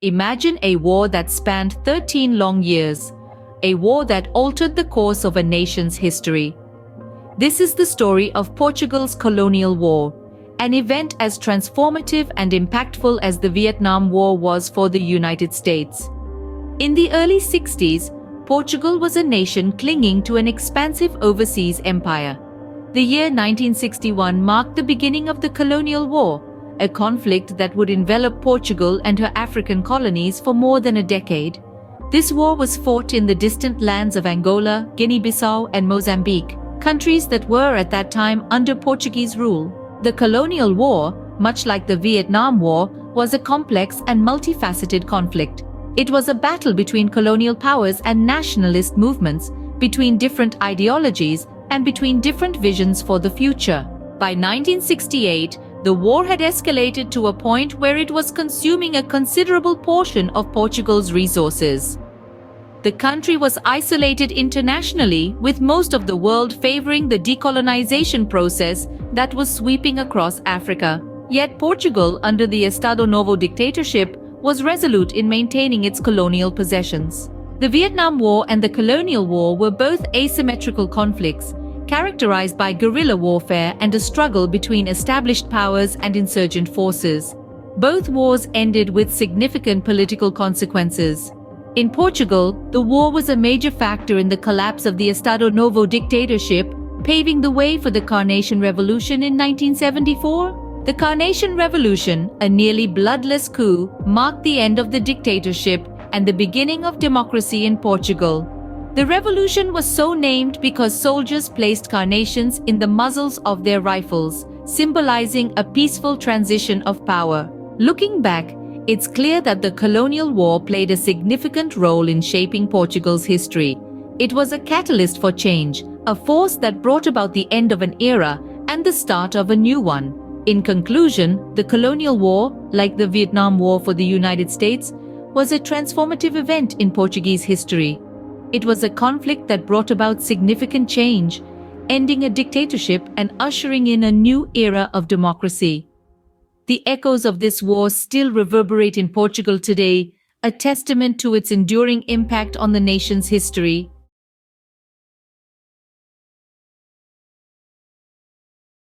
Imagine a war that spanned 13 long years, a war that altered the course of a nation's history. This is the story of Portugal's colonial war, an event as transformative and impactful as the Vietnam War was for the United States. In the early 60s, Portugal was a nation clinging to an expansive overseas empire. The year 1961 marked the beginning of the Colonial War, a conflict that would envelop Portugal and her African colonies for more than a decade. This war was fought in the distant lands of Angola, Guinea-Bissau, and Mozambique, countries that were at that time under Portuguese rule. The Colonial War, much like the Vietnam War, was a complex and multifaceted conflict. It was a battle between colonial powers and nationalist movements, between different ideologies, and between different visions for the future. By 1968, the war had escalated to a point where it was consuming a considerable portion of Portugal's resources. The country was isolated internationally, with most of the world favoring the decolonization process that was sweeping across Africa. Yet Portugal, under the Estado Novo dictatorship, was resolute in maintaining its colonial possessions. The Vietnam War and the Colonial War were both asymmetrical conflicts, characterized by guerrilla warfare and a struggle between established powers and insurgent forces. Both wars ended with significant political consequences. In Portugal, the war was a major factor in the collapse of the Estado Novo dictatorship, paving the way for the Carnation Revolution in 1974. The Carnation Revolution, a nearly bloodless coup, marked the end of the dictatorship and the beginning of democracy in Portugal. The revolution was so named because soldiers placed carnations in the muzzles of their rifles, symbolizing a peaceful transition of power. Looking back, it's clear that the Colonial War played a significant role in shaping Portugal's history. It was a catalyst for change, a force that brought about the end of an era and the start of a new one. In conclusion, the Colonial War, like the Vietnam War for the United States, was a transformative event in Portuguese history. It was a conflict that brought about significant change, ending a dictatorship and ushering in a new era of democracy. The echoes of this war still reverberate in Portugal today, a testament to its enduring impact on the nation's history.